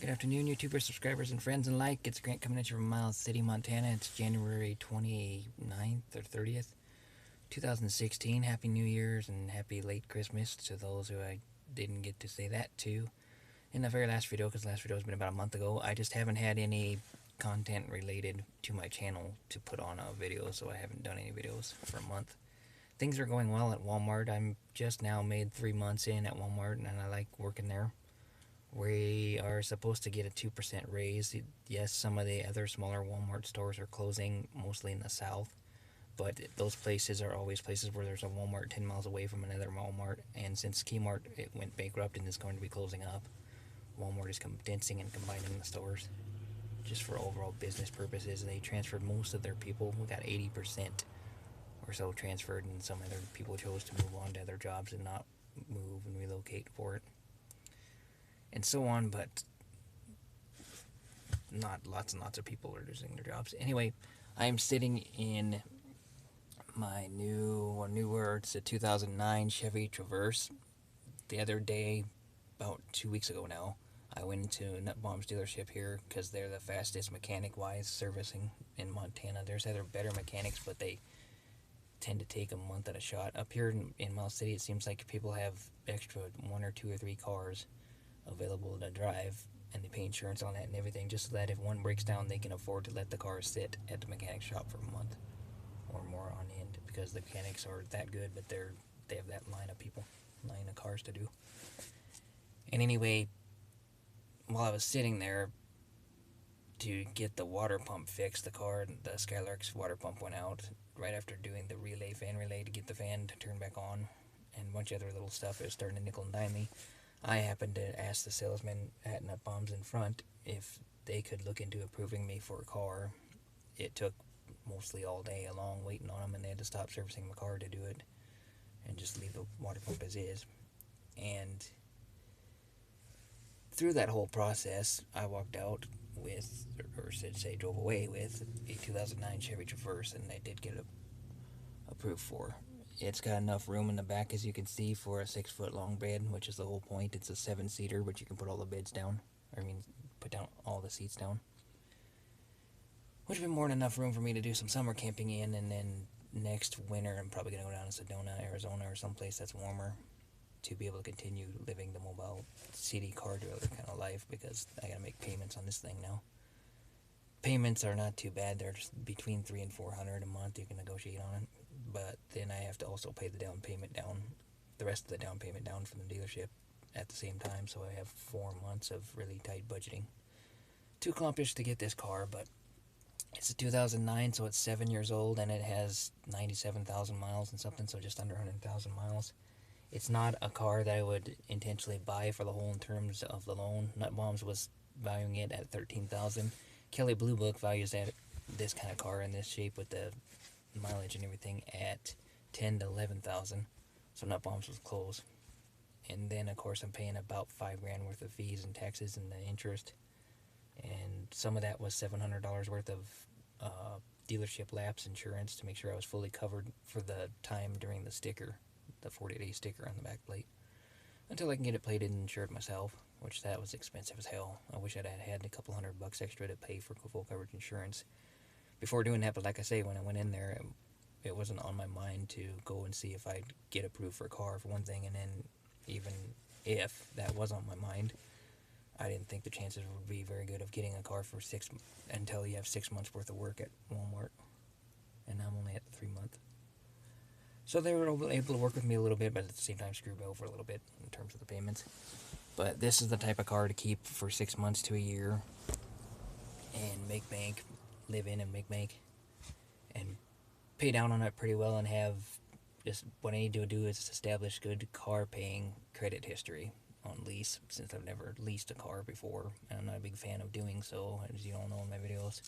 Good afternoon, YouTuber subscribers and friends alike. It's Grant coming at you from Miles City, Montana. It's January 29th or 30th, 2016. Happy New Year's and happy late Christmas to those who I didn't get to say that to in the very last video, because the last video has been about a month ago. I just haven't had any content related to my channel to put on a video, so I haven't done any videos for a month. Things are going well at Walmart. I'm just now made 3 months in at Walmart, and I like working there. We are supposed to get a 2% raise. Yes, some of the other smaller Walmart stores are closing, mostly in the south. But those places are always places where there's a Walmart 10 miles away from another Walmart. And since Kmart it went bankrupt and is going to be closing up, Walmart is condensing and combining the stores just for overall business purposes. They transferred most of their people. We got 80% or so transferred, and some other people chose to move on to other jobs and not move and relocate for it, and so on, but not lots and lots of people are losing their jobs. Anyway, I'm sitting in my newer, it's a 2009 Chevy Traverse. The other day, about 2 weeks ago now, I went into Nutbomb's dealership here because they're the fastest mechanic-wise servicing in Montana. There's other better mechanics, but they tend to take a month at a shot. Up here in Miles City, it seems like people have extra 1 or 2 or 3 cars available to drive, and they pay insurance on that and everything, just so that if one breaks down, they can afford to let the car sit at the mechanic shop for a month or more on end, because the mechanics are that good, but they have that line of cars to do. And anyway, while I was sitting there to get the water pump fixed, the Skylark's water pump went out right after doing the fan relay to get the fan to turn back on, and a bunch of other little stuff. It was starting to nickel and dime me. I happened to ask the salesman at Nutbombs in front if they could look into approving me for a car. It took mostly all day long waiting on them, and they had to stop servicing my car to do it and just leave the water pump as is. And through that whole process, I walked out with, or should say drove away with, a 2009 Chevy Traverse, and I did get it approved for. It's got enough room in the back, as you can see, for a 6-foot long bed, which is the whole point. It's a 7-seater, but you can put all the beds down. Put down all the seats down. Which would be more than enough room for me to do some summer camping in, and then next winter I'm probably going to go down to Sedona, Arizona, or someplace that's warmer to be able to continue living the mobile city car dealer kind of life, because I got to make payments on this thing now. Payments are not too bad. They're just between $300 and $400 a month. You can negotiate on it. But then I have to also pay the rest of the down payment down from the dealership at the same time. So I have 4 months of really tight budgeting to accomplish to get this car. But it's a 2009, so it's 7 years old, and it has 97,000 miles and something, so just under 100,000 miles. It's not a car that I would intentionally buy for the whole in terms of the loan. Nutbombs was valuing it at $13,000. Kelly Blue Book values this kind of car in this shape with the mileage and everything at $10,000 to $11,000. So Nutbombs was close. And then of course I'm paying about $5,000 worth of fees and taxes and the interest. And some of that was $700 worth of dealership lapse insurance to make sure I was fully covered for the time during the sticker, the 40-day sticker on the back plate, until I can get it plated and insured myself, which that was expensive as hell. I wish I'd had a couple $100 extra to pay for full coverage insurance before doing that. But like I say, when I went in there, it wasn't on my mind to go and see if I'd get approved for a car, for one thing, and then even if that was on my mind, I didn't think the chances would be very good of getting a car for until you have 6 months worth of work at Walmart, and I'm only at the 3 month. So they were able to work with me a little bit, but at the same time screwed me over a little bit in terms of the payments. But this is the type of car to keep for 6 months to a year and make bank, live in and make bank, and pay down on it pretty well, and have just what I need to do is establish good car paying credit history on lease, since I've never leased a car before, and I'm not a big fan of doing so, as you all know in my videos.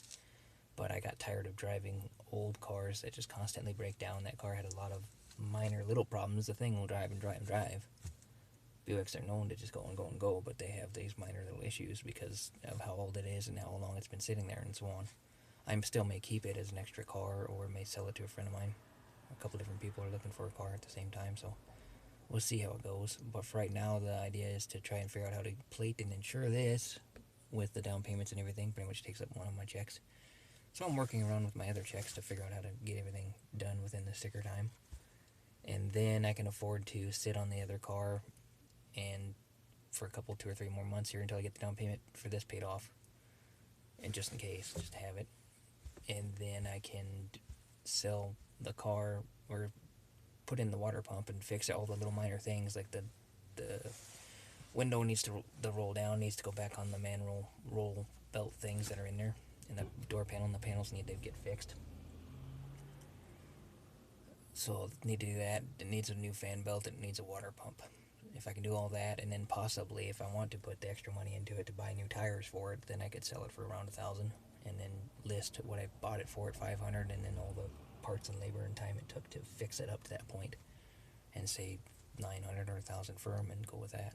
But I got tired of driving old cars that just constantly break down. That car had a lot of minor little problems. The thing will drive and drive and drive. Buicks are known to just go and go and go, but they have these minor little issues because of how old it is and how long it's been sitting there and so on. I still may keep it as an extra car, or may sell it to a friend of mine. A couple different people are looking for a car at the same time, so we'll see how it goes. But for right now, the idea is to try and figure out how to plate and insure this with the down payments and everything. Pretty much takes up one of my checks. So I'm working around with my other checks to figure out how to get everything done within the sticker time. And then I can afford to sit on the other car and for a couple, 2 or 3 more months here until I get the down payment for this paid off. And just in case, just have it. And then I can sell the car or put in the water pump and fix all the little minor things like the window needs to the roll down needs to go back on the manual roll belt things that are in there, and the door panel and the panels need to get fixed. So need to do that. It needs a new fan belt. It needs a water pump. If I can do all that, and then possibly if I want to put the extra money into it to buy new tires for it, then I could sell it for around $1,000, and then list what I bought it for at $500, and then all the parts and labor and time it took to fix it up to that point, and say $900 or $1,000 for them, and go with that.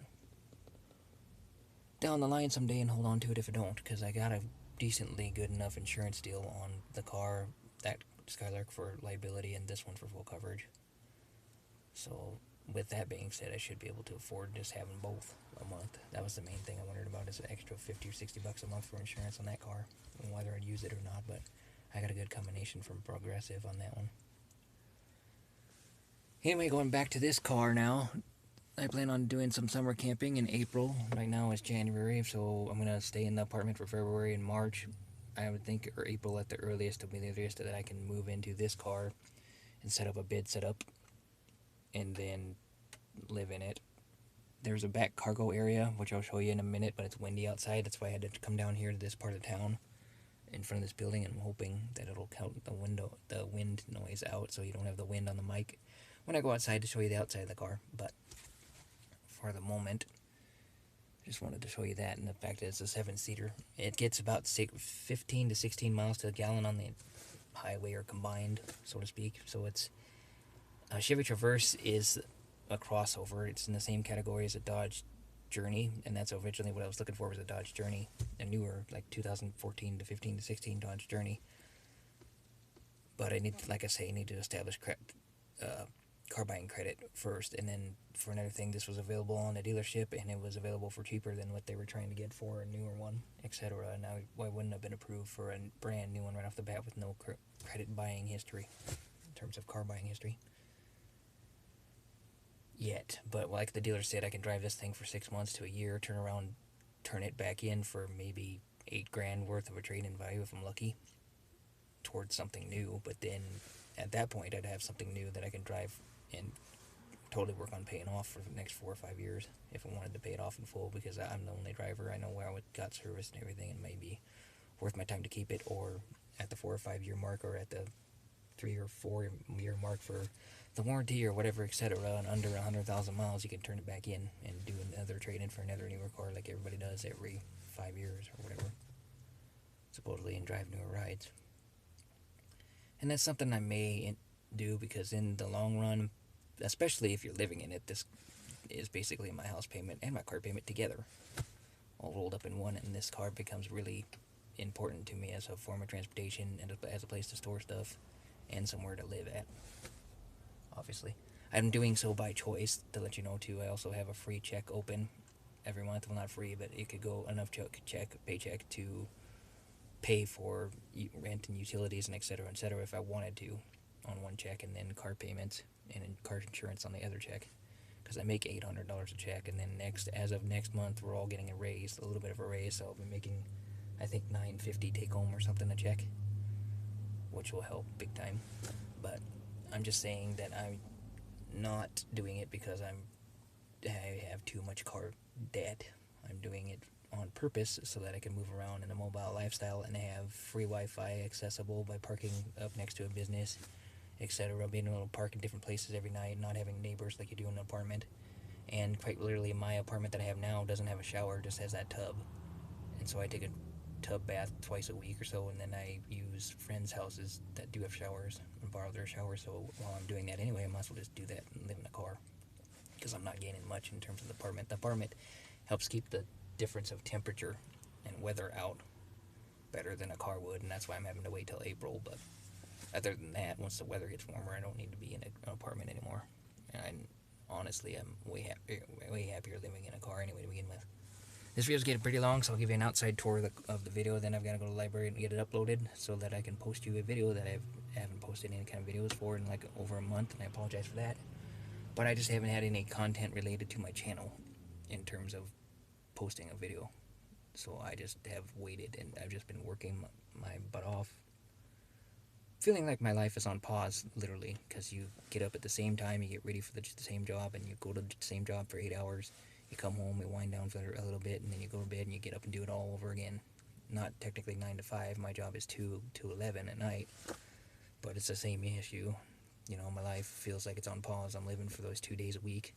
Down the line someday, and hold on to it if I don't, because I got a decently good enough insurance deal on the car, that Skylark for liability, and this one for full coverage. So with that being said, I should be able to afford just having both a month. That was the main thing I wondered about, is an extra $50 or $60 a month for insurance on that car, and whether I'd use it or not. But I got a good combination from Progressive on that one. Anyway, going back to this car now, I plan on doing some summer camping in April. Right now it's January, so I'm going to stay in the apartment for February and March. I would think, or April at the earliest, will be the earliest that I can move into this car and set up a bed setup and then live in it. There's a back cargo area, which I'll show you in a minute, but it's windy outside. That's why I had to come down here to this part of town in front of this building, and I'm hoping that it'll count the wind noise out, so you don't have the wind on the mic when I go outside to show you the outside of the car. But for the moment, just wanted to show you that, and the fact that it's a 7-seater. It gets about 15 to 16 miles to the gallon on the highway, or combined, so to speak. So it's Chevy Traverse is a crossover. It's in the same category as a Dodge Journey, and that's originally what I was looking for, was a Dodge Journey, a newer, like 2014 to 15 to 16 Dodge Journey. But I need, like I say, I need to establish car buying credit first, and then for another thing, this was available on a dealership, and it was available for cheaper than what they were trying to get for a newer one, etc. Now I wouldn't have been approved for a brand new one right off the bat with no credit buying history, in terms of car buying history. Yet, but like the dealer said, I can drive this thing for 6 months to a year, turn around, turn it back in for maybe $8,000 worth of a trade-in value if I'm lucky, towards something new. But then at that point, I'd have something new that I can drive and totally work on paying off for the next 4 or 5 years if I wanted to pay it off in full, because I'm the only driver. I know where I got serviced and everything, and maybe worth my time to keep it, or at the 4 or 5 year mark, or at the 3 or 4 year mark for the warranty or whatever, etc. And under 100,000 miles, you can turn it back in and do another trade-in for another newer car, like everybody does every 5 years or whatever, supposedly, and drive newer rides. And that's something I may do, because in the long run, especially if you're living in it, this is basically my house payment and my car payment together, all rolled up in one, and this car becomes really important to me as a form of transportation and as a place to store stuff and somewhere to live at. Obviously, I'm doing so by choice, to let you know too. I also have a free check open every month. Well, not free, but it could go enough paycheck to pay for rent and utilities and etc. if I wanted to on one check, and then car payments and car insurance on the other check, because I make $800 a check. And then as of next month, we're all getting a little bit of a raise, so I'll be making, I think, $950 take home or something a check, which will help big time. But I'm just saying that I'm not doing it because I have too much car debt. I'm doing it on purpose so that I can move around in a mobile lifestyle and have free Wi-Fi accessible by parking up next to a business, etc. Being able to park in different places every night, not having neighbors like you do in an apartment. And quite literally, my apartment that I have now doesn't have a shower, just has that tub. And so I take a tub bath twice a week or so, and then I use friends' houses that do have showers and borrow their showers. So while I'm doing that anyway, I might as well just do that and live in a car, because I'm not gaining much in terms of the apartment. The apartment helps keep the difference of temperature and weather out better than a car would, and that's why I'm having to wait till April. But other than that, once the weather gets warmer, I don't need to be in an apartment anymore. And honestly, I'm way happier living in a car anyway to begin with. This video's getting pretty long, so I'll give you an outside tour of the video. Then I've got to go to the library and get it uploaded so that I can post you a video that I haven't posted any kind of videos for in like over a month, and I apologize for that. But I just haven't had any content related to my channel in terms of posting a video. So I just have waited, and I've just been working my butt off. Feeling like my life is on pause, literally, because you get up at the same time, you get ready for the same job, and you go to the same job for 8 hours. You come home, you wind down for a little bit, and then you go to bed and you get up and do it all over again. Not technically 9 to 5. My job is 2 to 11 at night, but it's the same issue. You know, my life feels like it's on pause. I'm living for those 2 days a week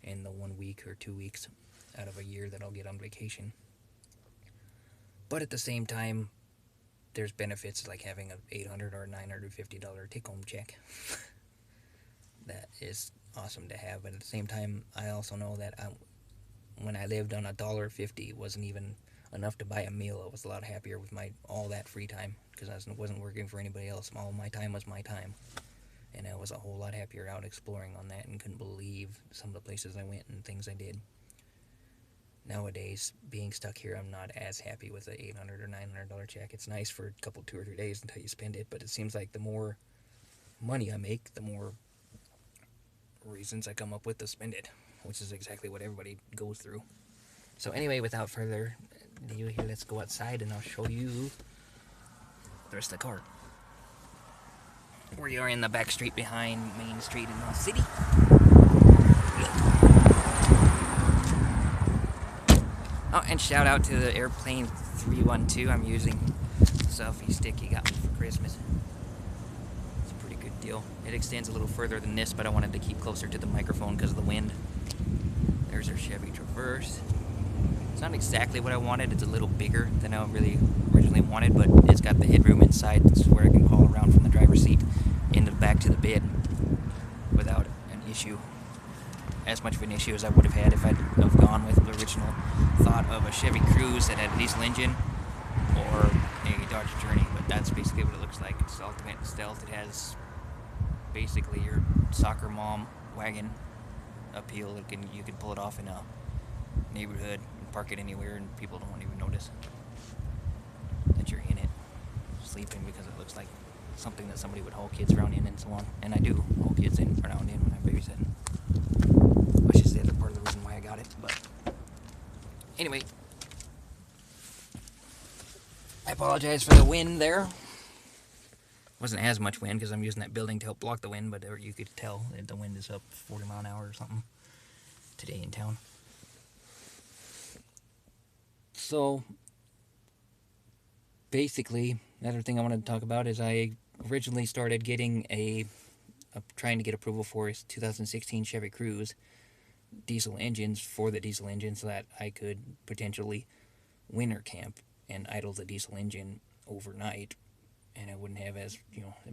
and the 1 week or 2 weeks out of a year that I'll get on vacation. But at the same time, there's benefits like having an $800 or $950 take-home check. That is awesome to have, but at the same time, I also know that when I lived on $1.50, it wasn't even enough to buy a meal. I was a lot happier with all that free time because I wasn't working for anybody else. All my time was my time, and I was a whole lot happier out exploring on that and couldn't believe some of the places I went and things I did. Nowadays, being stuck here, I'm not as happy with the $800 or $900 check. It's nice for a couple, 2 or 3 days until you spend it, but it seems like the more money I make, the more reasons I come up with to spend it, which is exactly what everybody goes through. So anyway, without further ado here, let's go outside and I'll show you the rest of the car. We are in the back street behind Main Street in the city. Oh, and shout out to the Airplane 312. I'm using the selfie stick he got me for Christmas. It's a pretty good deal. It extends a little further than this, but I wanted to keep closer to the microphone because of the wind. There's our Chevy Traverse. It's not exactly what I wanted. It's a little bigger than I really originally wanted, but it's got the headroom inside. It's where I can haul around from the driver's seat into the back to the bed without an issue. As much of an issue as I would have had if I'd have gone with the original thought of a Chevy Cruze that had a diesel engine or a Dodge Journey, but that's basically what it looks like. It's ultimate stealth. It has basically your soccer mom wagon appeal. You can pull it off in a neighborhood and park it anywhere and people don't even notice that you're in it sleeping, because it looks like something that somebody would haul kids around in and so on. And I do haul kids around in when I'm babysitting. Which is the other part of the reason why I got it. But anyway, I apologize for the wind there. Wasn't as much wind because I'm using that building to help block the wind, but you could tell that the wind is up 40 mile an hour or something today in town. So basically, another thing I wanted to talk about is I originally started getting trying to get approval for a 2016 Chevy Cruze diesel engines for the diesel engine so that I could potentially winter camp and idle the diesel engine overnight, and I wouldn't have as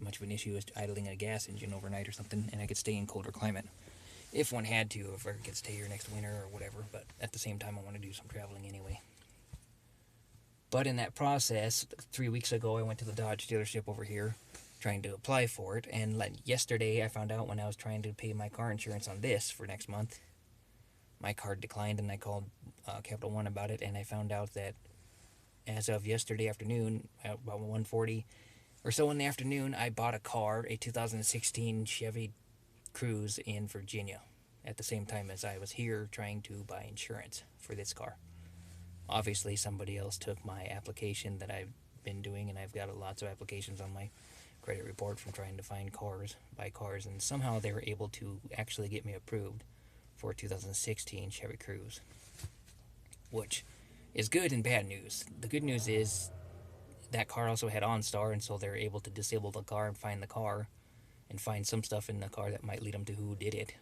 much of an issue as idling a gas engine overnight or something, and I could stay in colder climate if one had to, if I could stay here next winter or whatever. But at the same time, I want to do some traveling anyway. But in that process, 3 weeks ago, I went to the Dodge dealership over here trying to apply for it, and yesterday I found out when I was trying to pay my car insurance on this for next month, my card declined, and I called Capital One about it, and I found out that as of yesterday afternoon, about 1:40 or so in the afternoon, I bought a car, a 2016 Chevy Cruze in Virginia, at the same time as I was here trying to buy insurance for this car. Obviously, somebody else took my application that I've been doing, and I've got lots of applications on my credit report from trying to find cars, buy cars, and somehow they were able to actually get me approved for a 2016 Chevy Cruze, which is good and bad news. The good news is that car also had OnStar, and so they're able to disable the car and find the car and find some stuff in the car that might lead them to who did it.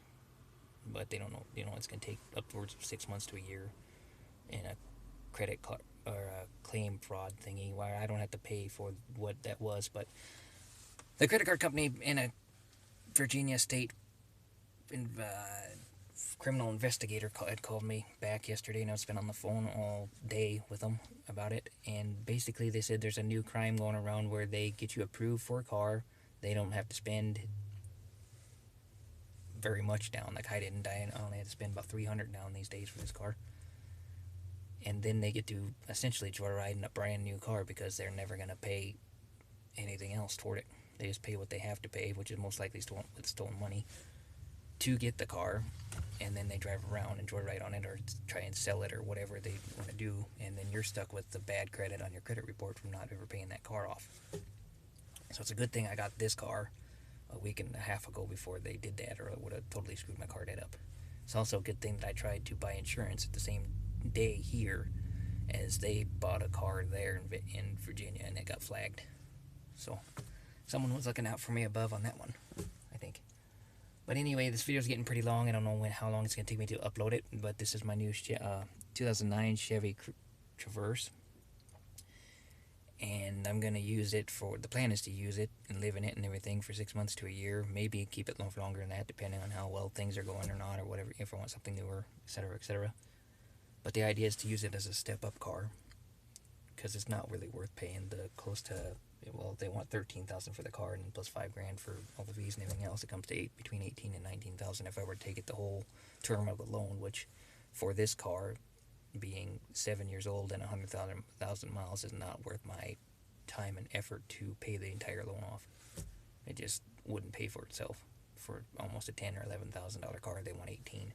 But they don't know, it's going to take upwards of 6 months to a year in a credit card or a claim fraud thingy where I don't have to pay for what that was. But the credit card company in a Virginia state criminal investigator had called me back yesterday, and I've been on the phone all day with them about it. And basically they said there's a new crime going around where they get you approved for a car. They don't have to spend very much down. Like I only had to spend about $300 down these days for this car. and then they get to essentially joyride in a brand new car because they're never going to pay anything else toward it. They just pay what they have to pay, which is most likely stolen money, to get the car, and then they drive around and joyride on it or try and sell it or whatever they want to do, and then you're stuck with the bad credit on your credit report from not ever paying that car off. So it's a good thing I got this car a week and a half ago before they did that, or it would have totally screwed my car debt up. It's also a good thing that I tried to buy insurance at the same day here as they bought a car there in Virginia, and it got flagged. So someone was looking out for me above on that one, I think. But anyway, this video is getting pretty long. I don't know how long it's going to take me to upload it, but this is my new 2009 Chevy Traverse. And I'm going to use it for, the plan is to use it and live in it and everything for 6 months to a year. Maybe keep it for longer than that, depending on how well things are going or not, or whatever, if I want something newer, etc., etc. But the idea is to use it as a step-up car, because it's not really worth paying the close to, well, they want $13,000 for the car and plus $5,000 for all the fees and everything else. It comes to between $18,000 and $19,000 if I were to take it the whole term of the loan, which for this car, being 7 years old and 100,000 miles, is not worth my time and effort to pay the entire loan off. It just wouldn't pay for itself. For almost a $10,000 or $11,000 car, they want $18,000.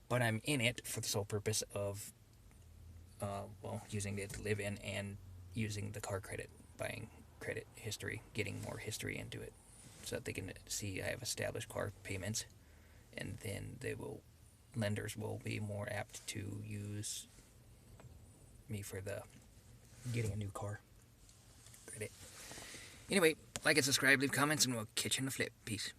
But I'm in it for the sole purpose of, using it to live in and using the car credit, buying credit history, getting more history into it, so that they can see I have established car payments, and then lenders will be more apt to use me for the getting a new car credit. Anyway, like and subscribe, leave comments, and we'll catch you in the flip. Peace.